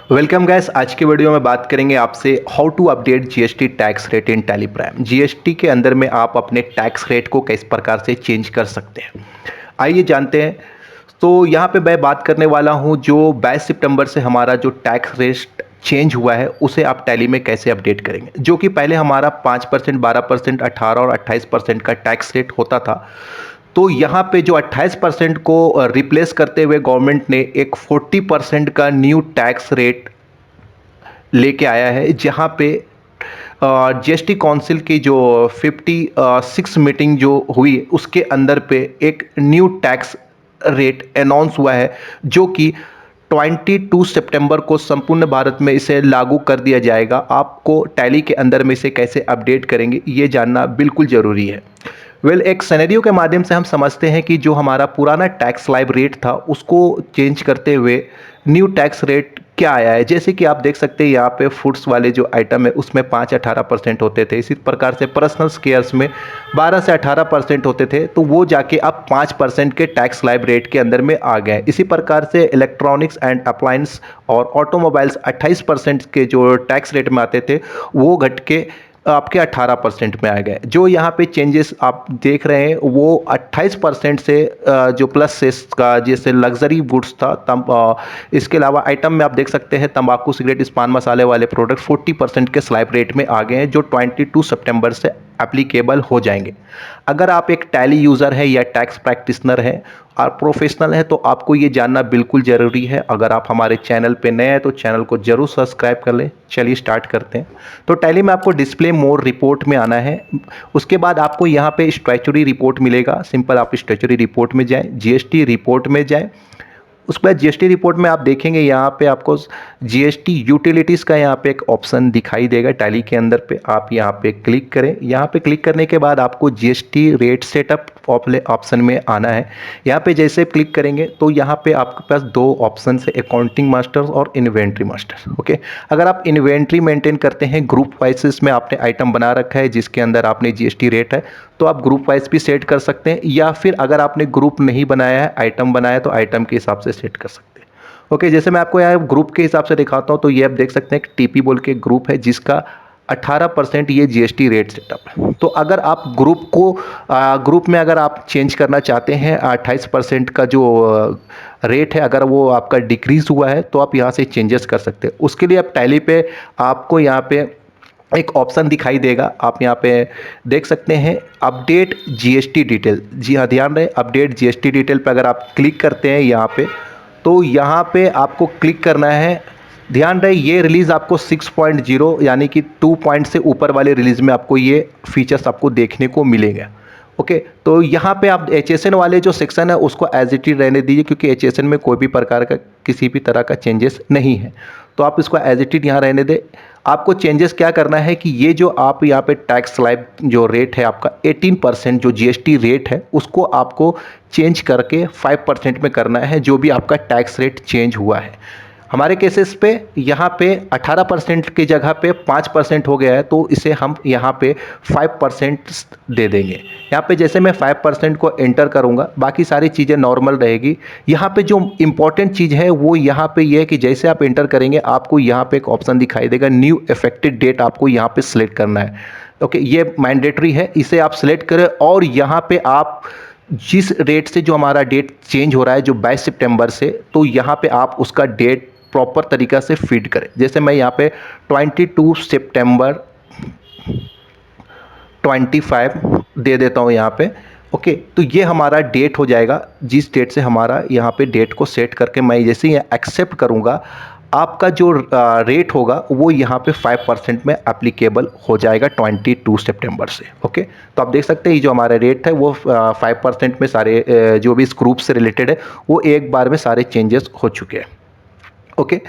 Welcome gas. आज के video में बात करेंगे आपसे how to update GST tax rate in Tally Prime. GST के अंदर में आप अपने टैक्स रेट को किस प्रकार से चेंज कर सकते हैं, आइए जानते हैं। तो यहाँ पे मैं बात करने वाला हूँ जो 22 सितंबर से हमारा जो टैक्स रेट चेंज हुआ है उसे आप टैली में कैसे अपडेट करेंगे। जो कि पहले हमारा 5%, 12%, 18 और 28% का टैक्स रेट होता था, तो यहाँ पे जो 28% को रिप्लेस करते हुए गवर्नमेंट ने एक 40% का न्यू टैक्स रेट लेके आया है, जहाँ पे जीएसटी काउंसिल की जो 56 मीटिंग जो हुई उसके अंदर पे एक न्यू टैक्स रेट अनाउंस हुआ है, जो कि 22 सितंबर को संपूर्ण भारत में इसे लागू कर दिया जाएगा। आपको टैली के अंदर में इसे कैसे अपडेट करेंगे ये जानना बिल्कुल ज़रूरी है। एक सिनेरियो के माध्यम से हम समझते हैं कि जो हमारा पुराना टैक्स स्लैब रेट था उसको चेंज करते हुए न्यू टैक्स रेट क्या आया है। जैसे कि आप देख सकते हैं यहाँ पे फूड्स वाले जो आइटम है उसमें 5-18% होते थे, इसी प्रकार से पर्सनल केयर्स में 12 से 18% होते थे, तो वो जाके अब 5% के टैक्स स्लैब रेट के अंदर में आ गए। इसी प्रकार से इलेक्ट्रॉनिक्स एंड अप्लायंस और ऑटोमोबाइल्स 28% के जो टैक्स रेट में आते थे वो घट के आपके 18% में आ गए। जो यहाँ पे चेंजेस आप देख रहे हैं वो 28% से जो प्लस सेस का जैसे लग्जरी गुड्स था इसके अलावा आइटम में आप देख सकते हैं तंबाकू, सिगरेट, पान मसाले वाले प्रोडक्ट 40% के स्लैब रेट में आ गए हैं, जो 22 सितंबर से एप्लीकेबल हो जाएंगे। अगर आप एक टैली यूज़र है या टैक्स प्रैक्टिशनर है और प्रोफेशनल है तो आपको ये जानना बिल्कुल ज़रूरी है। अगर आप हमारे चैनल पे नए हैं तो चैनल को जरूर सब्सक्राइब कर लें। चलिए स्टार्ट करते हैं। तो टैली में आपको डिस्प्ले मोर रिपोर्ट में आना है। उसके बाद आपको यहाँ पे स्टैट्यूटरी रिपोर्ट मिलेगा। सिंपल आप स्टैट्यूटरी रिपोर्ट में जाएं, जीएसटी रिपोर्ट में जाएं। उसके बाद जीएसटी रिपोर्ट में आप देखेंगे यहाँ पे आपको जीएसटी यूटिलिटीज़ का यहाँ पे एक ऑप्शन दिखाई देगा टैली के अंदर पे। आप यहाँ पे क्लिक करें। यहाँ पे क्लिक करने के बाद आपको जीएसटी रेट सेटअप ऑप्शन में आना है। यहाँ पे जैसे क्लिक करेंगे तो यहाँ पे आपके पास दो ऑप्शन है, अकाउंटिंग मास्टर्स और इन्वेंट्री मास्टर्स। ओके, अगर आप इन्वेंट्री मेंटेन करते हैं, ग्रुप वाइज में आपने आइटम बना रखा है जिसके अंदर आपने जीएसटी रेट है, तो आप ग्रुप वाइज भी सेट कर सकते हैं, या फिर अगर आपने ग्रुप नहीं बनाया है, आइटम बनाया है, तो आइटम के हिसाब से सेट कर सकते हैं। ओके, जैसे मैं आपको यहाँ ग्रुप के हिसाब से दिखाता हूँ, तो ये आप देख सकते हैं कि टीपी बोल के ग्रुप है जिसका 18% ये जीएसटी रेट सेटअप है। तो अगर आप ग्रुप में अगर आप चेंज करना चाहते हैं 28% का जो रेट है, अगर वो आपका डिक्रीज हुआ है तो आप यहाँ से चेंजेस कर सकते हैं। उसके लिए आप टैली पे आपको यहाँ पे एक ऑप्शन दिखाई देगा, आप यहाँ पे देख सकते हैं अपडेट जीएसटी डिटेल। जी हाँ, ध्यान रहे, अपडेट जीएसटी डिटेल पे अगर आप क्लिक करते हैं यहाँ पे, तो यहाँ पे आपको क्लिक करना है। ध्यान रहे ये रिलीज़ आपको 6.0 यानी कि 2 पॉइंट से ऊपर वाले रिलीज़ में आपको ये फीचर्स आपको देखने को मिलेगा। ओके, तो यहाँ पे आप एचएसएन वाले जो सेक्शन है उसको एज इट इज रहने दीजिए, क्योंकि एचएसएन में कोई भी प्रकार का किसी भी तरह का चेंजेस नहीं है, तो आप इसको एज इट इज यहाँ रहने दें। आपको चेंजेस क्या करना है कि ये जो आप यहाँ पे टैक्स स्लैब जो रेट है आपका 18% जो जीएसटी रेट है उसको आपको चेंज करके 5% में करना है, जो भी आपका टैक्स रेट चेंज हुआ है। हमारे केसेस पे यहाँ पे 18% की जगह पे 5% हो गया है, तो इसे हम यहाँ पे 5% दे देंगे। यहाँ पे जैसे मैं 5% को एंटर करूँगा, बाकी सारी चीज़ें नॉर्मल रहेगी। यहाँ पे जो इम्पोर्टेंट चीज़ है वो यहाँ पे ये है कि जैसे आप एंटर करेंगे आपको यहाँ पे एक ऑप्शन दिखाई देगा, न्यू इफेक्टिव डेट आपको यहाँ पे सिलेक्ट करना है। ओके, ये मैंडेटरी है, इसे आप सिलेक्ट करें और यहाँ पे आप जिस रेट से जो हमारा डेट चेंज हो रहा है जो 22 सितंबर से, तो यहाँ पे आप उसका डेट प्रॉपर तरीका से फीड करें। जैसे मैं यहाँ पे 22 सितंबर 25 दे देता हूँ यहाँ पे। ओके, तो ये हमारा डेट हो जाएगा, जिस डेट से हमारा यहाँ पे डेट को सेट करके मैं जैसे ही एक्सेप्ट करूँगा आपका जो रेट होगा वो यहाँ पे 5% में एप्लीकेबल हो जाएगा 22 सितंबर से। ओके, तो आप देख सकते हैं जो हमारा रेट है वो 5% में सारे जो भी इस ग्रुप से रिलेटेड है वो एक बार में सारे चेंजेस हो चुके हैं। ओके,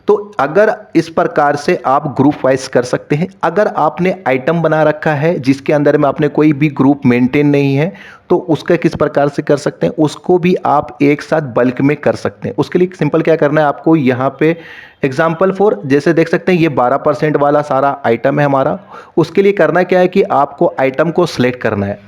तो अगर इस प्रकार से आप ग्रुप वाइज कर सकते हैं। अगर आपने आइटम बना रखा है जिसके अंदर में आपने कोई भी ग्रुप मेंटेन नहीं है, तो उसका किस प्रकार से कर सकते हैं, उसको भी आप एक साथ बल्क में कर सकते हैं। उसके लिए सिंपल क्या करना है आपको, यहाँ पे एग्जाम्पल फॉर जैसे देख सकते हैं ये 12% वाला सारा आइटम है हमारा। उसके लिए करना क्या है कि आपको आइटम को सिलेक्ट करना है।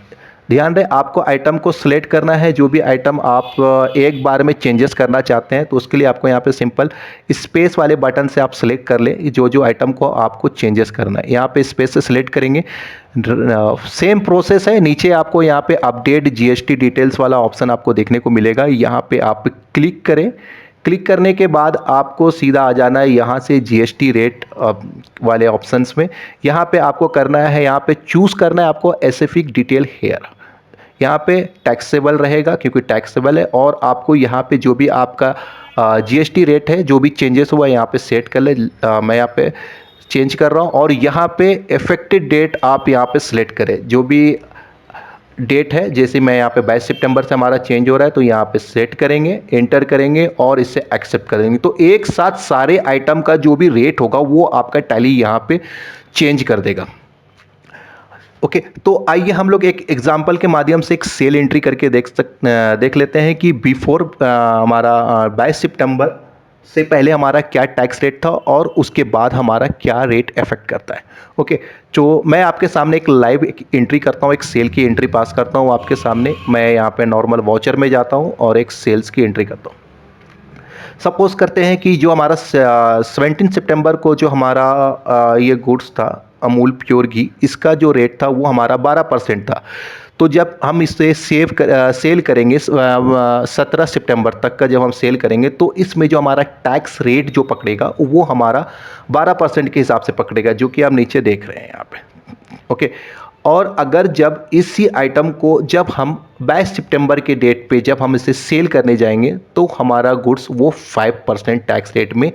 ध्यान रहे आपको आइटम को सिलेक्ट करना है, जो भी आइटम आप एक बार में चेंजेस करना चाहते हैं तो उसके लिए आपको यहाँ पे सिंपल स्पेस वाले बटन से आप सिलेक्ट कर लें जो जो आइटम को आपको चेंजेस करना है। यहाँ पे स्पेस से सिलेक्ट करेंगे, सेम प्रोसेस है। नीचे आपको यहाँ पे अपडेट जीएसटी डिटेल्स वाला ऑप्शन आपको देखने को मिलेगा, यहाँ पे आप क्लिक करें। क्लिक करने के बाद आपको सीधा आ जाना है यहाँ से जीएसटी रेट वाले ऑप्शंस में। यहाँ पे आपको करना है, यहाँ पे चूज़ करना है आपको स्पेसिफिक डिटेल हेयर। यहाँ पे टैक्सेबल रहेगा क्योंकि टैक्सेबल है, और आपको यहाँ पे जो भी आपका जीएसटी रेट है जो भी चेंजेस हुआ यहाँ पे सेट कर ले। मैं यहाँ पे चेंज कर रहा हूँ, और यहाँ पे इफेक्टेड डेट आप यहाँ पे सिलेक्ट करें, जो भी डेट है। जैसे मैं यहाँ पे 22 सितंबर से हमारा चेंज हो रहा है तो यहाँ पे सेट करेंगे, एंटर करेंगे और इसे एक्सेप्ट करेंगे। तो एक साथ सारे आइटम का जो भी रेट होगा वो आपका टैली यहाँ पे चेंज कर देगा। ओके, तो आइए हम लोग एक एग्जांपल के माध्यम से एक सेल एंट्री करके देख लेते हैं कि बिफोर हमारा 22 सितंबर से पहले हमारा क्या टैक्स रेट था और उसके बाद हमारा क्या रेट इफेक्ट करता है। ओके, तो मैं आपके सामने एक लाइव एंट्री करता हूँ, एक सेल की एंट्री पास करता हूँ आपके सामने। मैं यहाँ पे नॉर्मल वाउचर में जाता हूँ और एक सेल्स की एंट्री करता हूँ। सपोज करते हैं कि जो हमारा 17 सितंबर को जो हमारा ये गुड्स था अमूल प्योर घी, इसका जो रेट था वो हमारा 12% था। तो जब हम इसे सेल करेंगे 17 सितंबर तक का जब हम सेल करेंगे तो इसमें जो हमारा टैक्स रेट जो पकड़ेगा वो हमारा 12% के हिसाब से पकड़ेगा, जो कि आप नीचे देख रहे हैं यहाँ पे। ओके, और अगर जब इसी आइटम को जब हम 22 सितंबर के डेट पे जब हम इसे सेल करने जाएंगे तो हमारा गुड्स वो 5% टैक्स रेट में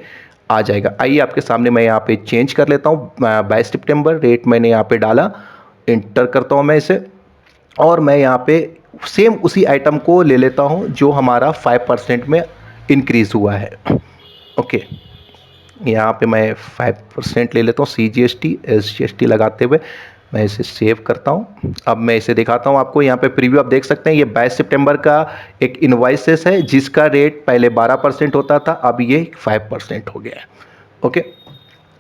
आ जाएगा। आइए आपके सामने मैं यहाँ पे चेंज कर लेता हूँ। 22 सितंबर रेट मैंने यहाँ पे डाला, इंटर करता हूँ मैं इसे, और मैं यहाँ पे सेम उसी आइटम को ले लेता हूँ जो हमारा 5% में इंक्रीज़ हुआ है। ओके, यहाँ पे मैं 5% ले लेता हूँ, CGST SGST लगाते हुए मैं इसे सेव करता हूँ। अब मैं इसे दिखाता हूँ आपको। यहाँ पे प्रीव्यू आप देख सकते हैं, ये 22 सितंबर का एक इनवॉइसेस है जिसका रेट पहले 12% होता था, अब ये 5% हो गया है। ओके,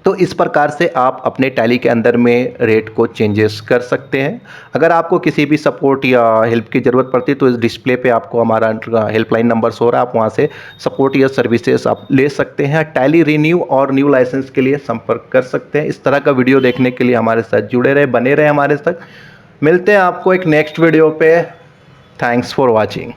तो इस प्रकार से आप अपने टैली के अंदर में रेट को चेंजेस कर सकते हैं। अगर आपको किसी भी सपोर्ट या हेल्प की ज़रूरत पड़ती है तो इस डिस्प्ले पे आपको हमारा हेल्पलाइन नंबर शो हो रहा है, आप वहाँ से सपोर्ट या सर्विसेज आप ले सकते हैं। टैली रिन्यू और न्यू लाइसेंस के लिए संपर्क कर सकते हैं। इस तरह का वीडियो देखने के लिए हमारे साथ जुड़े रहे, बने रहे हमारे साथ। मिलते हैं आपको एक नेक्स्ट वीडियो पे। Thanks for watching.